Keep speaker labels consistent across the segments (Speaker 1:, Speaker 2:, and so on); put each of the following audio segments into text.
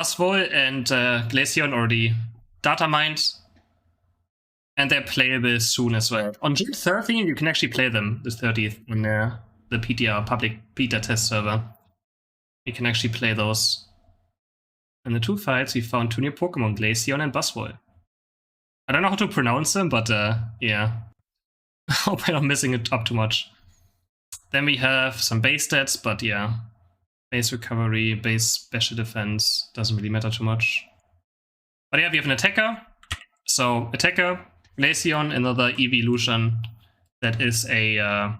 Speaker 1: BUZZWOLE and GLACEON already data mined. And they're playable soon as well. On June 13th, you can actually play them, the 30th, on the PTR, public beta test server. You can actually play those. In the 2 fights, we found 2 new Pokemon, GLACEON and BUZZWOLE. I don't know how to pronounce them, but yeah. I hope I'm not messing it up too much. Then we have some base stats, but yeah. Base recovery, base special defense, doesn't really matter too much. But yeah, we have an attacker. So, attacker, GLACEON, another evolution that is a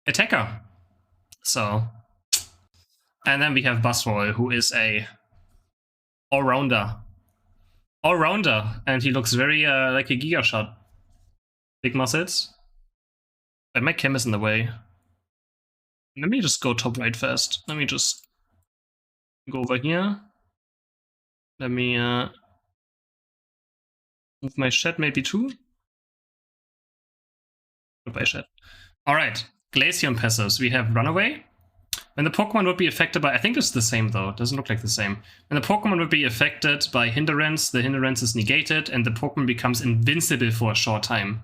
Speaker 1: attacker. So, and then we have BUZZWOLE, who is a all-rounder. All-rounder, and he looks very like a Giga Shot. Big muscles. But my cam is in the way. Let me just go top right first. Let me just go over here. Let me move my chat maybe too. Goodbye chat. Alright, GLACEON passives. We have Runaway. When the Pokemon would be affected by, I think it's the same though, it doesn't look like the same. When the Pokemon would be affected by hindrance, the hindrance is negated and the Pokemon becomes invincible for a short time.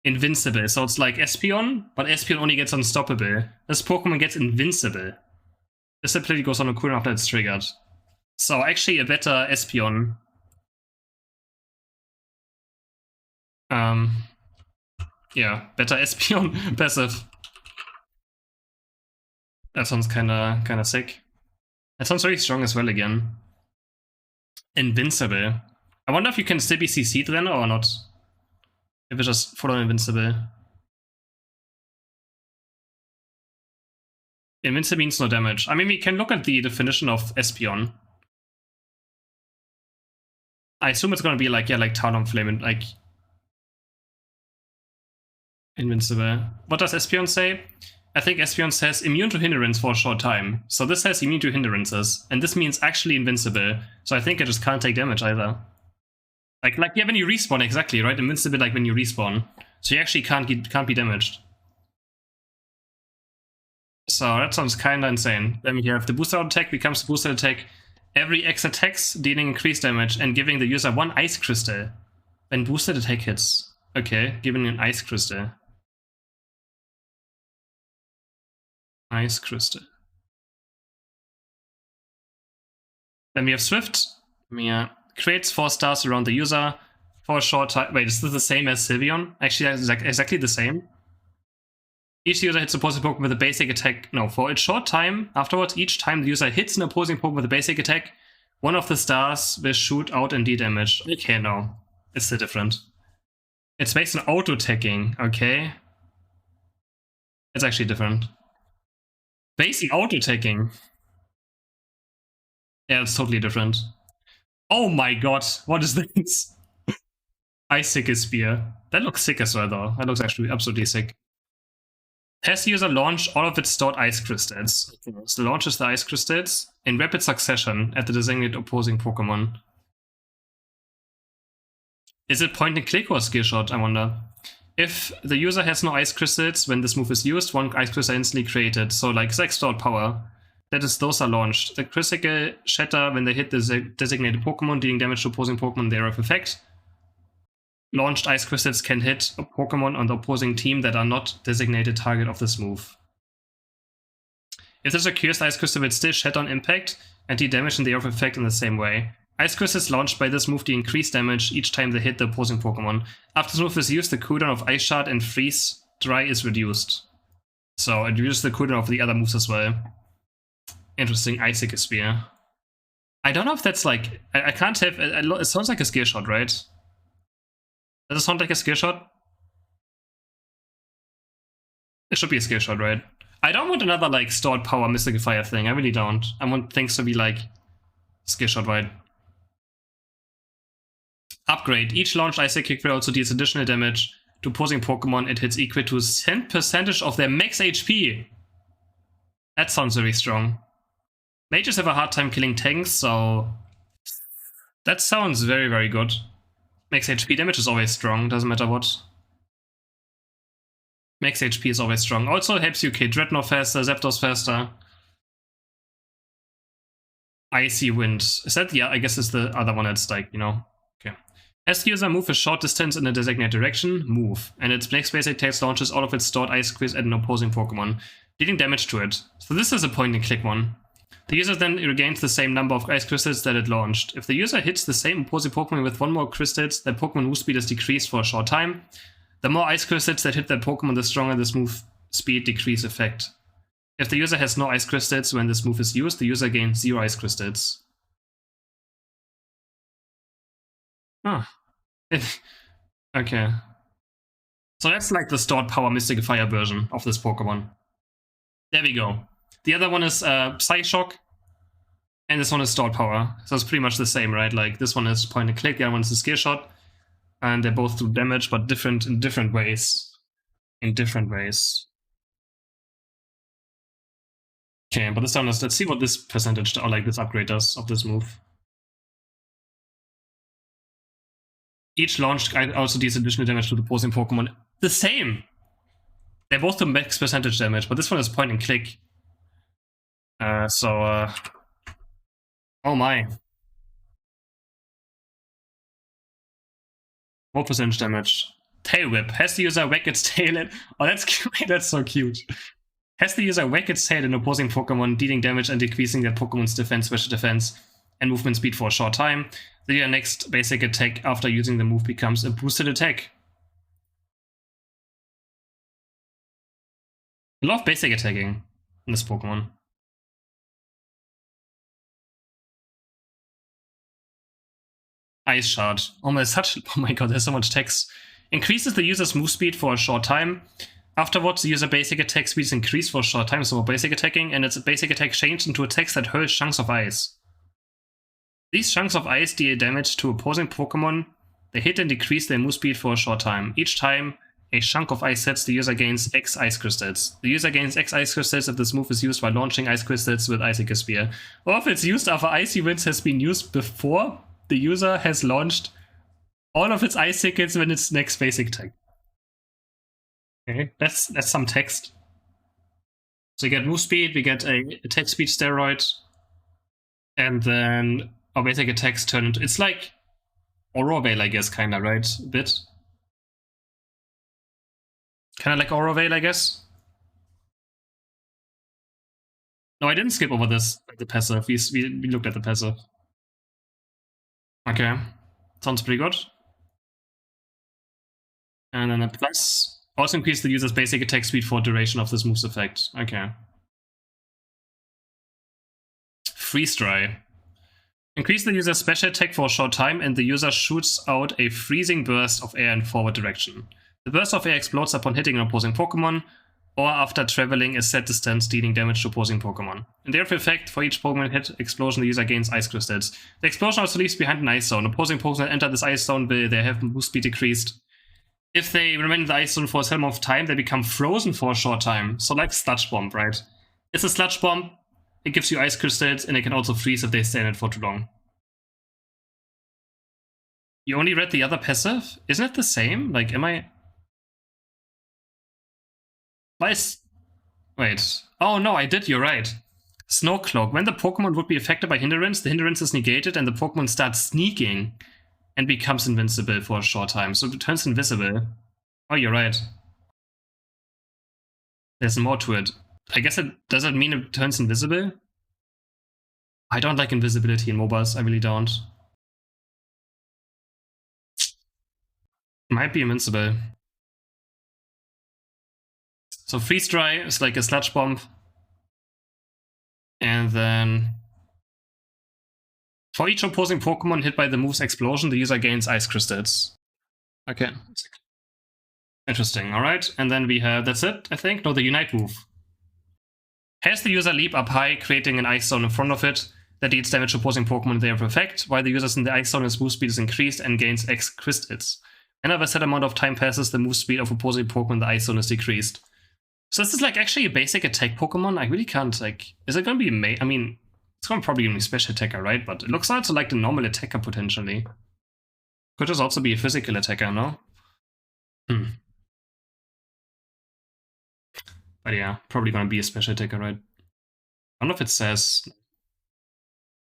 Speaker 1: Invincible, so it's like Espeon, but Espeon only gets unstoppable. This Pokemon gets invincible. This ability goes on a cooldown after it's triggered. So actually a better Espeon. Yeah, better Espeon passive. That sounds kinda sick. That sounds very strong as well again. Invincible. I wonder if you can still be CC'd then or not. If it's just full on invincible. Invincible means no damage. I mean, we can look at the definition of Espeon. I assume it's gonna be like, yeah, like Talonflame and like invincible. What does Espeon say? I think Espeon says immune to hindrance for a short time. So this says immune to hindrances, and this means actually invincible. So I think it just can't take damage either. Like yeah, when you respawn, exactly, right? Invincible like when you respawn. So you actually can't be damaged. So that sounds kinda insane. Then we have the booster attack becomes the booster attack. Every X attacks, dealing increased damage and giving the user 1 ice crystal. When boosted attack hits. Okay, giving an ice crystal. Ice crystal. Then we have Swift. Yeah. Creates 4 stars around the user for a short time. Wait, is this the same as Sylveon? Actually, that's exactly the same. Each user hits opposing Pokemon with a basic attack. No, for a short time afterwards, each time the user hits an opposing Pokemon with a basic attack, one of the stars will shoot out and deal damage. Okay, no. It's still different. It's based on auto-attacking, okay? It's actually different. Based on auto-attacking. Yeah, it's totally different. Oh my god, what is this? Icicle Spear. That looks sick as well though. That looks actually absolutely sick. Has the user launch all of its stored ice crystals? So launches the ice crystals in rapid succession at the designated opposing Pokemon. Is it point and click or skill shot, I wonder? If the user has no ice crystals when this move is used, 1 ice crystal instantly created. So like 6 stored power. That is, those are launched. The critical shatter when they hit the designated Pokemon, dealing damage to opposing Pokemon thereof effect. Launched ice crystals can hit a Pokemon on the opposing team that are not designated target of this move. If this occurs, the ice crystal will still shatter on impact and deal damage in thereof effect in the same way. Ice crystals launched by this move deal increased damage each time they hit the opposing Pokemon. After this move is used, the cooldown of Ice Shard and Freeze Dry is reduced. So it reduces the cooldown of the other moves as well. Interesting, Icicle Spear. I don't know if that's like... I can't have... It sounds like a skill shot, right? Does it sound like a skill shot? It should be a skill shot, right? I don't want another like stored power Mystical Fire thing. I really don't. I want things to be like skill shot, right? Upgrade. Each launched Icicle Spear also deals additional damage to opposing Pokemon. It hits equal to 10% of their max HP. That sounds very strong. Mages have a hard time killing tanks, so that sounds very, very good. Max HP damage is always strong, doesn't matter what. Max HP is always strong. Also helps you kill Dreadnought faster, Zapdos faster. Icy Wind. Is that? Yeah, I guess it's the other one that's like, you know. Okay. As the user moves a short distance in a designated direction, move. And its next basic text launches all of its stored ice quiz at an opposing Pokemon, dealing damage to it. So this is a point and click one. The user then regains the same number of ice crystals that it launched. If the user hits the same opposing Pokemon with one more crystals, that Pokemon move speed is decreased for a short time. The more ice crystals that hit that Pokemon, the stronger this move speed decrease effect. If the user has no ice crystals when this move is used, the user gains 0 ice crystals. Ah. Okay. So that's like the stored power Mystic Fire version of this Pokemon. There we go. The other one is Psyshock, and this one is stored power. So it's pretty much the same, right? Like this one is point and click, the other one is a skill shot. And they both do damage, but in different ways. In different ways. Okay, but this one is, let's see what this percentage, or like this upgrade does of this move. Each launch also deals additional damage to the opposing Pokemon. The same! They both do max percentage damage, but this one is point and click. Oh my. More percentage damage. Tail Whip. Has the user whack its tail in... Oh, that's cute. That's so cute. Has the user whack its tail in opposing Pokemon, dealing damage and decreasing that Pokemon's defense, special defense, and movement speed for a short time. The next basic attack after using the move becomes a boosted attack. I love basic attacking in this Pokemon. Ice Shard. Oh my god, there's so much text. Increases the user's move speed for a short time. Afterwards, the user basic attack speed is increased for a short time, so basic attacking, and its basic attack changed into attacks that hurl chunks of ice. These chunks of ice deal damage to opposing Pokemon. They hit and decrease their move speed for a short time. Each time a chunk of ice hits, the user gains X ice crystals. The user gains X ice crystals if this move is used while launching ice crystals with Icicle Spear. Or if it's used after Icy Winds has been used before the user has launched all of its icicles when its next basic attack. Okay, that's some text. So we get move speed, we get a attack speed steroid, and then our basic attacks turn into... It's like Aurora Veil, I guess, kinda, right? A bit. Kinda like Aurora Veil, I guess. No, I didn't skip over this, the passive. We looked at the passive. Okay. Sounds pretty good. And then a plus. Also increase the user's basic attack speed for duration of this move's effect. Okay. Freeze Dry. Increase the user's special attack for a short time, and the user shoots out a freezing burst of air in forward direction. The burst of air explodes upon hitting an opposing Pokemon, or after traveling a set distance, dealing damage to opposing Pokemon. In their effect, for each Pokemon hit explosion, the user gains ice crystals. The explosion also leaves behind an ice zone. Opposing Pokemon that enter this ice zone will they have move speed decreased. If they remain in the ice zone for a certain amount of time, they become frozen for a short time. So like Sludge Bomb, right? It's a Sludge Bomb, it gives you ice crystals, and it can also freeze if they stay in it for too long. You only read the other passive? Isn't it the same? Like, am I... Wait. Oh no, I did, you're right. Snow Cloak. When the Pokemon would be affected by hindrance, the hindrance is negated and the Pokemon starts sneaking and becomes invincible for a short time. So it turns invisible. Oh, you're right. There's more to it. I guess does it mean it turns invisible? I don't like invisibility in MOBAs, I really don't. Might be invincible. So Freeze Dry is like a Sludge Bomb. And then for each opposing Pokemon hit by the move's explosion, the user gains ice crystals. Okay. Interesting, alright. And then we have, that's it, I think? No, the Unite move. Has the user leap up high, creating an ice zone in front of it that deals damage to opposing Pokemon they have effect, while the user's in the ice zone, his move speed is increased and gains X crystals. Whenever a set amount of time passes, the move speed of opposing Pokemon in the ice zone is decreased. So this is like actually a basic attack Pokemon. I really can't, like, is it going to be I mean, it's going to probably be a special attacker, right? But it looks also like the normal attacker potentially. Could just also be a physical attacker, no? But yeah, probably going to be a special attacker, right? I don't know if it says.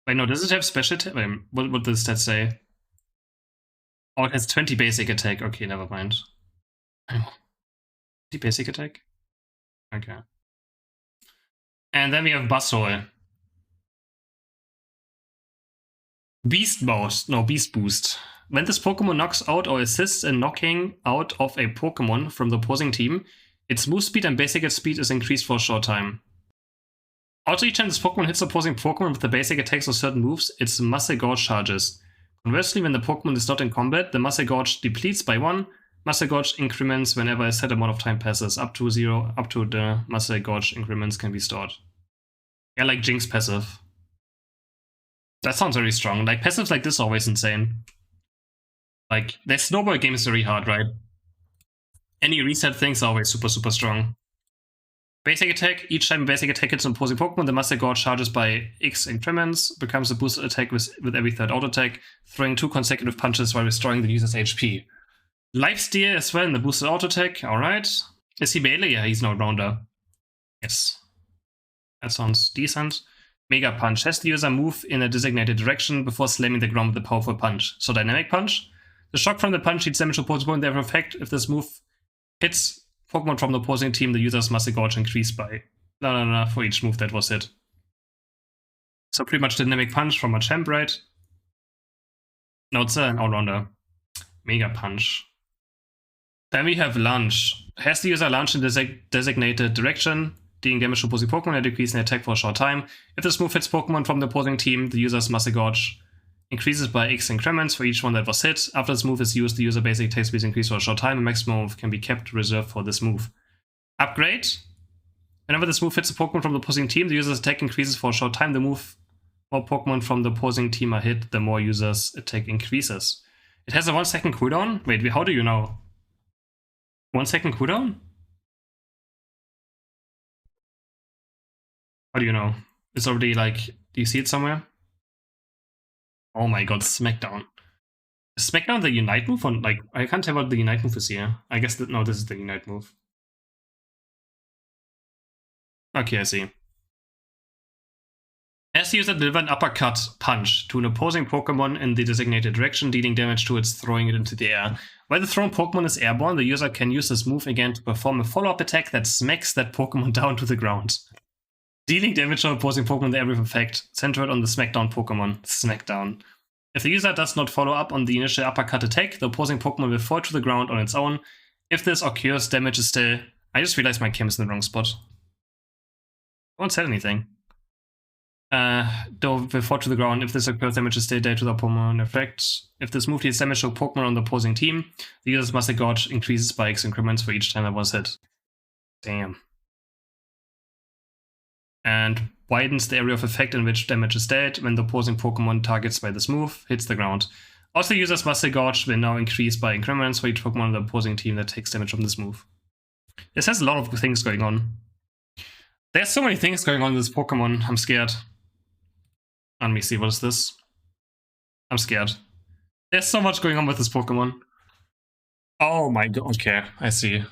Speaker 1: Wait, no, does it have special attack? What does that say? Oh, it has 20 basic attack. Okay, never mind. 20 basic attack? Okay. And then we have BUZZWOLE. Beast Boost. When this Pokemon knocks out or assists in knocking out of a Pokemon from the opposing team, its move speed and basic speed is increased for a short time. Also, each time this Pokemon hits opposing Pokemon with the basic attacks or certain moves, its Muscle Gouge charges. Conversely, when the Pokemon is not in combat, the Muscle Gouge depletes by 1. Muscle Gouge increments whenever a set amount of time passes. Up to 0, up to the Muscle Gouge increments can be stored. Yeah, like Jinx passive. That sounds very strong. Like, passives like this are always insane. Like, their snowball game is very hard, right? Any reset things are always super, super strong. Basic attack. Each time basic attack hits an opposing Pokemon, the Muscle Gouge charges by X increments, becomes a boosted attack with every third auto attack, throwing 2 consecutive punches while restoring the user's HP. Lifesteal as well in the boosted auto attack. Alright. Is he melee? Yeah, he's no rounder. Yes. That sounds decent. Mega Punch. Has the user move in a designated direction before slamming the ground with a powerful punch. So Dynamic Punch. The shock from the punch deals damage to opposing Pokemon. They have effect if this move hits Pokemon from the opposing team, the user's Muscle Gouge increased by for each move that was hit. So pretty much Dynamic Punch from a champ, right? No, it's an all-rounder. Mega Punch. Then we have Lunge. Has the user lunge in designated direction, dealing damage to opposing Pokemon and decreasing attack for a short time. If this move hits Pokemon from the opposing team, the user's Muscle Gouge increases by X increments for each one that was hit. After this move is used, the user basic attack speed increases for a short time. A maximum move can be kept reserved for this move. Upgrade. Whenever this move hits a Pokemon from the opposing team, the user's attack increases for a short time. The more Pokemon from the opposing team are hit, the more user's attack increases. It has a 1 second cooldown? Wait, how do you know? 1 second cooldown? How do you know? It's already like, do you see it somewhere? Oh my god, Smackdown. Is Smackdown the Unite move? Or, like, I can't tell what the Unite move is here. I guess that, no, this is the Unite move. Okay, I see. As the user deliver an uppercut punch to an opposing Pokemon in the designated direction, dealing damage to it, throwing it into the air. While the thrown Pokemon is airborne, the user can use this move again to perform a follow-up attack that smacks that Pokemon down to the ground. Dealing damage to opposing Pokemon with every effect, centered on the Smackdown Pokemon. Smackdown. If the user does not follow up on the initial uppercut attack, the opposing Pokemon will fall to the ground on its own. If this occurs, damage is still... I just realized my cam is in the wrong spot. I won't say anything. Though will fall to the ground. If this occurs, damage is still dealt to the Pokemon effect. If this move deals damage to a Pokemon on the opposing team, the user's Muscle Gouge increases by X increments for each time that was hit. Damn. And widens the area of effect in which damage is dealt when the opposing Pokemon targets by this move hits the ground. Also, the user's Muscle Gouge will now increase by increments for each Pokemon on the opposing team that takes damage from this move. This has a lot of things going on. There's so many things going on with this Pokemon, I'm scared. Let me see, what is this? I'm scared. There's so much going on with this Pokemon. Oh my god, okay, I see.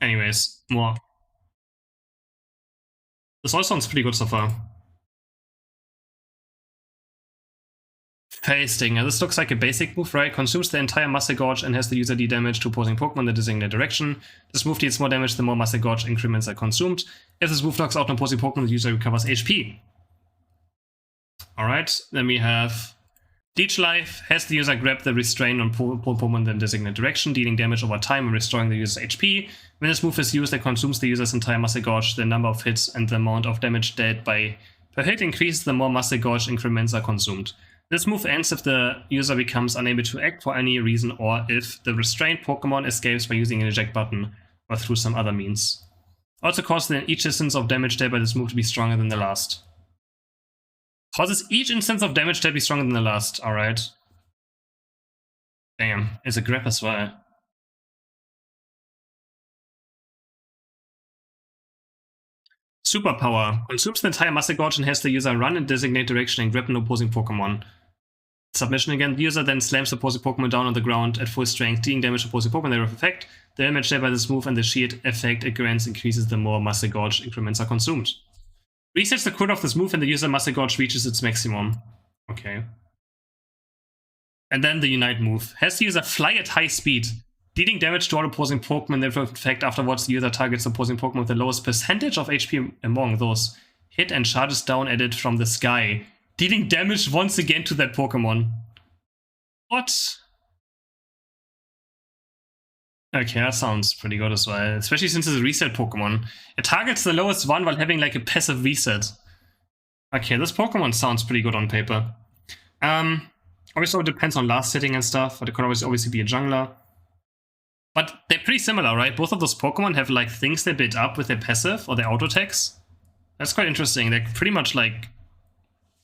Speaker 1: Anyways, more. This all sounds pretty good so far. Phase Stinger. This looks like a basic move, right? Consumes the entire Muscle Gouge and has the user deal damage to opposing Pokemon in the designated direction. This move deals more damage the more Muscle Gouge increments are consumed. If this move knocks out an opposing Pokemon, the user recovers HP. Alright, then we have Leech Life. Has the user grab the restrain on Pokemon in the designated direction, dealing damage over time and restoring the user's HP. When this move is used, it consumes the user's entire Muscle Gouge. The number of hits and the amount of damage dealt by per hit increases the more Muscle Gouge increments are consumed. This move ends if the user becomes unable to act for any reason or if the restrained Pokemon escapes by using an eject button or through some other means. Also causes each instance of damage dealt by this move to be stronger than the last. Causes each instance of damage dealt to be stronger than the last, alright. Damn, it's a grab as well. Superpower. Consumes the entire Muscle Gouge and has the user run in designated direction and grab an opposing Pokemon. Submission again. The user then slams the opposing Pokemon down on the ground at full strength, dealing damage to opposing Pokemon. They have effect. The damage shared by this move and the sheared effect it grants increases the more Muscle Gorge increments are consumed. Resets the cooldown of this move and the user Muscle Gorge reaches its maximum. Okay. And then the Unite move. Has the user fly at high speed, dealing damage to all opposing Pokemon. They have effect afterwards. The user targets opposing Pokemon with the lowest percentage of HP among those hit and charges down at it from the sky, dealing damage once again to that Pokemon. What? Okay, that sounds pretty good as well. Especially since it's a reset Pokemon. It targets the lowest one while having like a passive reset. Okay, this Pokemon sounds pretty good on paper. Obviously it depends on last setting and stuff, but it could obviously be a jungler. But they're pretty similar, right? Both of those Pokemon have like things they build up with their passive or their auto attacks. That's quite interesting. They're pretty much like,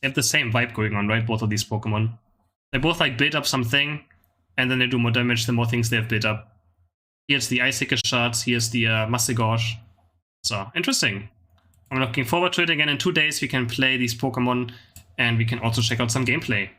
Speaker 1: they have the same vibe going on, right? Both of these Pokemon. They both like build up something, and then they do more damage the more things they have built up. Here's the Ice Hicker Shards, here's the Muscle Gorge. So, interesting. I'm looking forward to it. Again, in 2 days we can play these Pokemon, and we can also check out some gameplay.